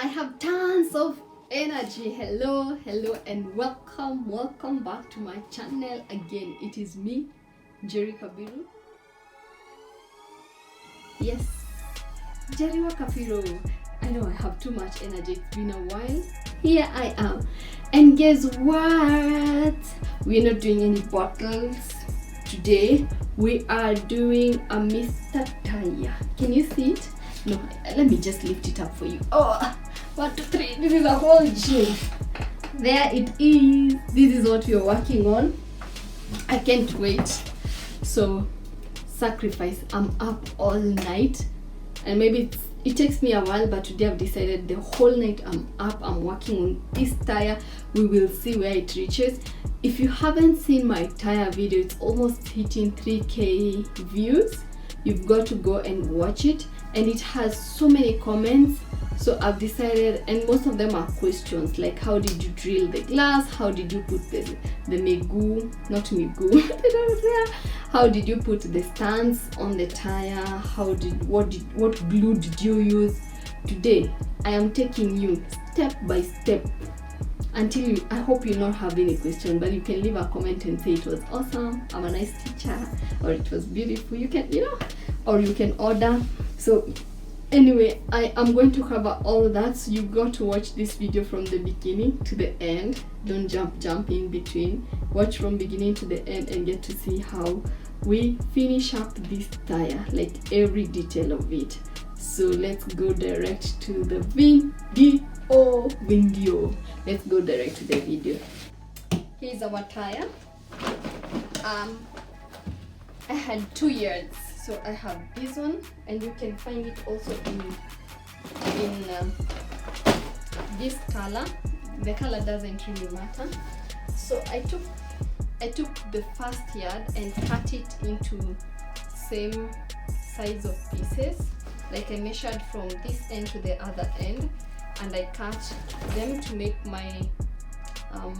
I have tons of energy. Hello and welcome back to my channel again. It is me, Jerry Kabiru. Yes, Jerry Kabiru. I know I have too much energy. It's been a while. Here I am, and guess what? We're not doing any bottles today. We are doing a Mr. Tyre. Can you see it? No, let me just lift it up for you. Oh, 1, 2, 3. This is a whole gym. There it is. This is what we are working on. I can't wait. So, sacrifice. I'm up all night, and maybe it takes me a while, but today I've decided the whole night I'm up. I'm working on this tire. We will see where it reaches. If you haven't seen my tire video, it's almost hitting 3K views. You've got to go and watch it, and it has so many comments. So I've decided, and most of them are questions like, how did you drill the glass? How did you put the megu, not megu, how did you put the stands on the tire? What glue did you use? Today I am taking you step by step until you, I hope you not have any question, but you can leave a comment and say it was awesome, I'm a nice teacher, or it was beautiful. You can, or you can order. So anyway, I am going to cover all that, so you've got to watch this video from the beginning to the end. Don't jump in between. Watch from beginning to the end and get to see how we finish up this tire, like every detail of it. So let's go direct to the video. Let's go direct to the video. Here's our tire. I had 2 yards, so I have this one, and you can find it also in this color. The color doesn't really matter. So I took the first yard and cut it into same size of pieces. Like I measured from this end to the other end, and I cut them to make my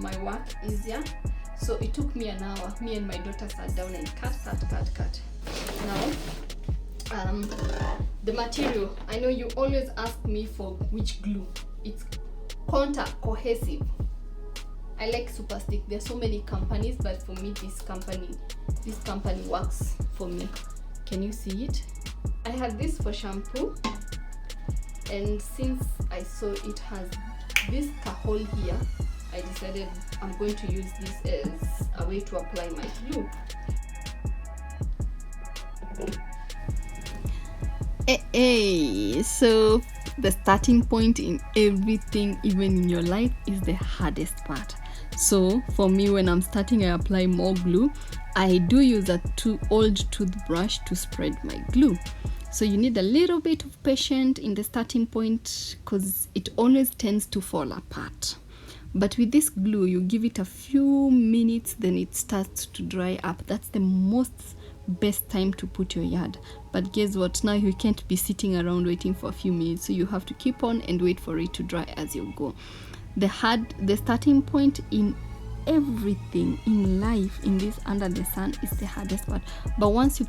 my work easier. So it took me an hour. Me and my daughter sat down and cut. Now, the material. I know you always ask me for which glue. It's contact cohesive. I like Super Stick. There's so many companies, but for me, this company works for me. Can you see it? I had this for shampoo, and since I saw it has this hole here, I decided I'm going to use this as a way to apply my glue. So the starting point in everything, even in your life, is the hardest part. So for me, when I'm starting, I apply more glue. I do use a old toothbrush to spread my glue. So you need a little bit of patience in the starting point, because it always tends to fall apart. But with this glue, you give it a few minutes, then it starts to dry up. That's the best time to put your yard. But guess what? Now you can't be sitting around waiting for a few minutes, so you have to keep on and wait for it to dry as you go. The starting point in everything in life, in this under the sun, is the hardest part. But once you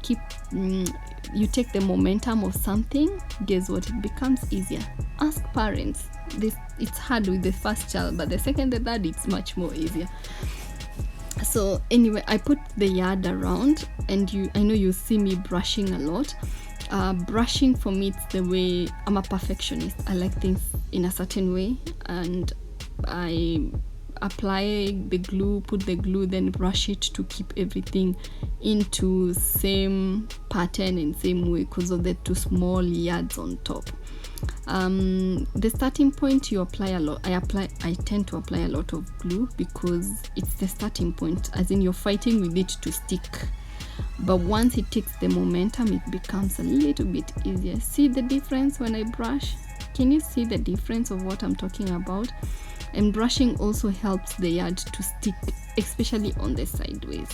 you take the momentum of something, guess what? It becomes easier. Ask parents. It's hard with the first child, but the second, the third, it's much more easier. So anyway, I put the yard around, and I know you see me brushing a lot. Brushing for me, it's the way I'm a perfectionist. I like things in a certain way, and I apply the glue, put the glue, then brush it to keep everything into same pattern and same way because of the 2 small yards on top. The starting point, you apply a lot. I tend to apply a lot of glue because it's the starting point, as in you're fighting with it to stick. But once it takes the momentum, it becomes a little bit easier. See the difference when I brush? Can you see the difference of what I'm talking about? And brushing also helps the yard to stick, especially on the sideways.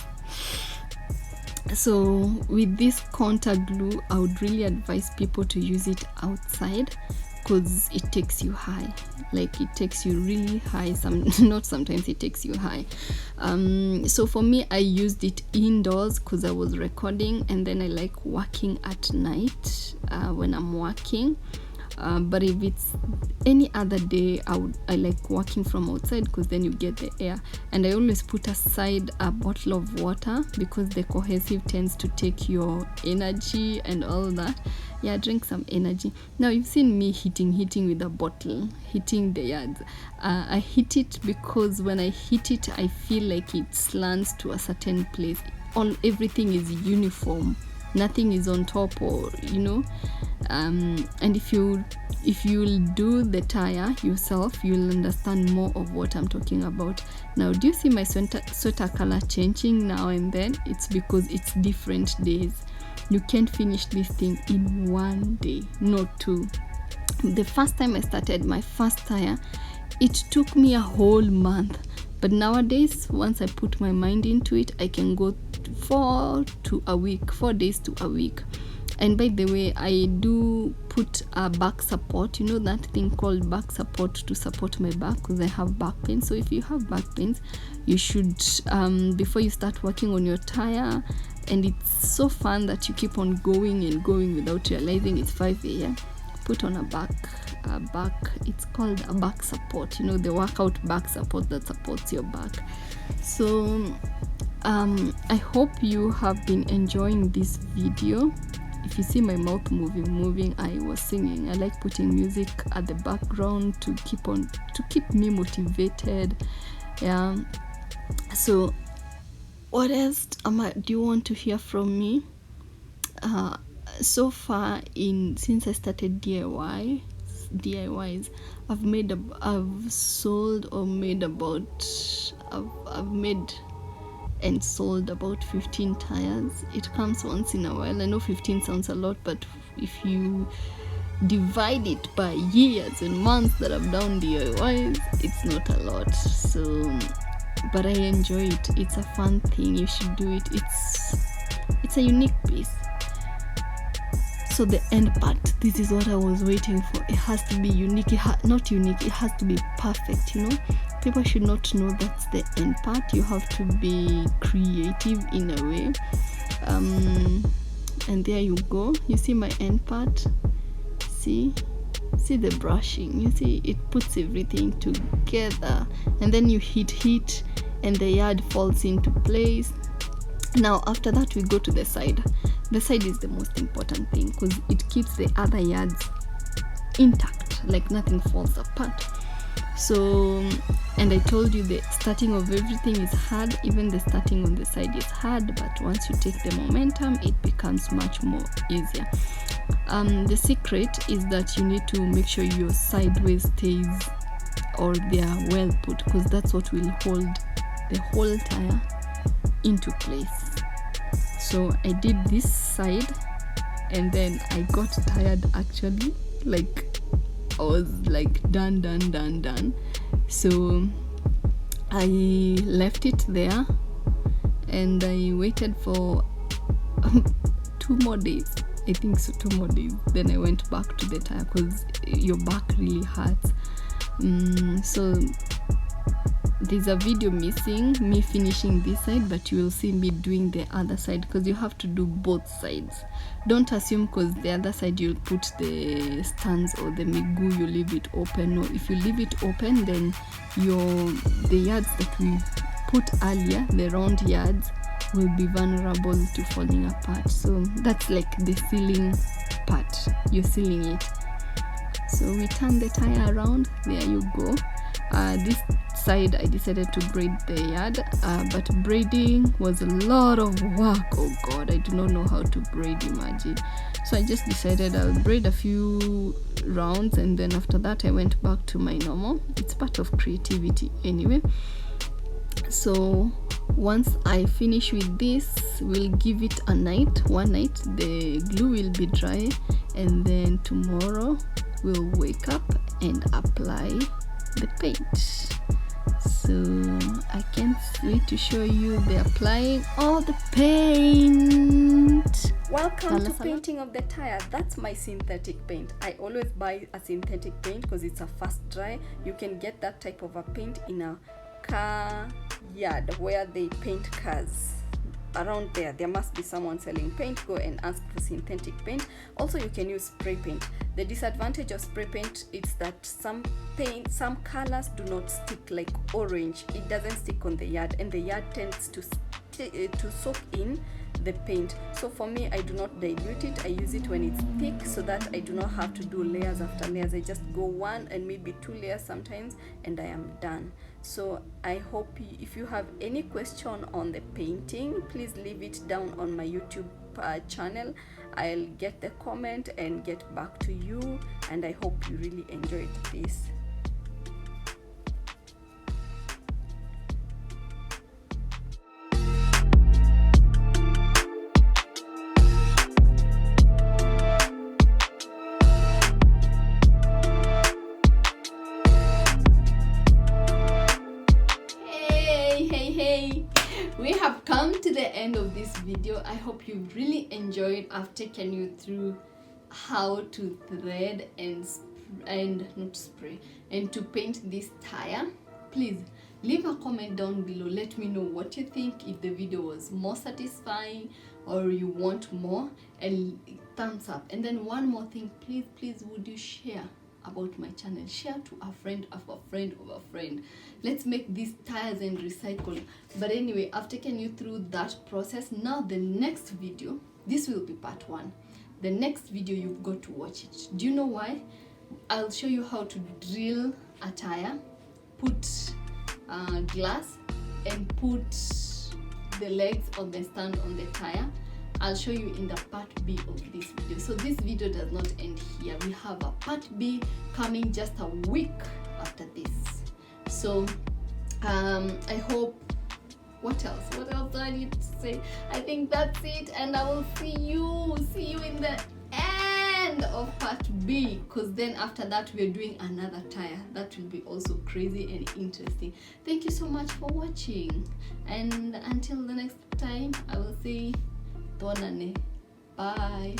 So with this contact glue, I would really advise people to use it outside, because it takes you high. Like, it takes you really high. Not sometimes, it takes you high. So for me, I used it indoors because I was recording, and then I like working at night when I'm working. But if it's any other day, I like working from outside because then you get the air. And I always put aside a bottle of water because the cohesive tends to take your energy and all that. Yeah, drink some energy. Now you've seen me hitting with a bottle, hitting the yards. I hit it because when I hit it, I feel like it slants to a certain place. Everything is uniform, nothing is on top, or and if you'll do the tire yourself, you'll understand more of what I'm talking about. Now, do you see my sweater color changing now and then? It's because it's different days. You can't finish this thing in one day, not two. The first time I started my first tire, it took me a whole month. But nowadays, once I put my mind into it, I can go 4 days to a week. And by the way, I do put a back support, that thing called back support, to support my back because I have back pain. So if you have back pains, you should, before you start working on your tire, and it's so fun that you keep on going and going without realizing it's 5 a.m., put on a back, it's called a back support, the workout back support that supports your back. So I hope you have been enjoying this video. If you see my mouth moving, I was singing. I like putting music at the background to keep me motivated. Yeah. So what else do you want to hear from me? So far, since I started DIYs, I've made and sold about 15 tires. It comes once in a while. I know 15 sounds a lot, but if you divide it by years and months that I've done DIYs, it's not a lot. So, but I enjoy it. It's a fun thing. You should do it. It's a unique piece. So the end part, this is what I was waiting for. It has to be unique. Not unique, it has to be perfect, People should not know that's the end part. You have to be creative in a way. And there you go. You see my end part? See the brushing. You see, it puts everything together. And then you hit and the yard falls into place. Now, after that, we go to the side. The side is the most important thing because it keeps the other yards intact, like nothing falls apart. So, and I told you the starting of everything is hard. Even the starting on the side is hard, but once you take the momentum, it becomes much more easier. The secret is that you need to make sure your sideways stays, or they are well put, because that's what will hold the whole tire into place. So I did this side and then I got tired actually, like I was like done. So I left it there and I waited for 2 more days. I think so, 2 more days. Then I went back to the tire because your back really hurts. So there's a video missing me finishing this side, but you will see me doing the other side because you have to do both sides. Don't assume because the other side you'll put the stands or the migu, you leave it open. No, if you leave it open, then the yards that we put earlier, the round yards, will be vulnerable to falling apart. So that's like the sealing part. You're sealing it. So we turn the tire around. There you go. This side I decided to braid the yard, but braiding was a lot of work. Oh god, I do not know how to braid, imagine. So I just decided I'll braid a few rounds, and then after that I went back to my normal. It's part of creativity anyway. So once I finish with this, we'll give it one night. The glue will be dry, and then tomorrow we'll wake up and apply the paint. So I can't wait to show you the applying all the paint. Welcome to painting of the tire. That's my synthetic paint. I always buy a synthetic paint because it's a fast dry. You can get that type of a paint in a car yard where they paint cars. around there must be someone selling paint. Go and ask for synthetic paint. Also, you can use spray paint. The disadvantage of spray paint is that some colors do not stick, like orange. It doesn't stick on the yard, and the yard tends to soak in the paint. So for me, I do not dilute it. I use it when it's thick, so that I do not have to do layers after layers. I just go one and maybe 2 layers sometimes, and I am done. So I hope if you have any question on the painting, please leave it down on my YouTube channel. I'll get the comment and get back to you, and I hope you really enjoyed this. We have come to the end of this video. I hope you really enjoyed. I've taken you through how to thread and to paint this tire. Please leave a comment down below. Let me know what you think, if the video was more satisfying or you want more, and thumbs up. And then one more thing, please would you share about my channel? Share to a friend of a friend of a friend. Let's make these tires and recycle. But anyway, I've taken you through that process. Now the next video, this will be part 1. The next video, you've got to watch it. Do you know why? I'll show you how to drill a tire, put glass, and put the legs of the stand on the tire. I'll show you in the part B of this video. So this video does not end here. We have a part B coming just a week after this. So I hope, what else do I need to say? I think that's it, and I will see you in the end of part B, because then after that we're doing another tire. That will be also crazy and interesting. Thank you so much for watching, and until the next time, I will say Bye.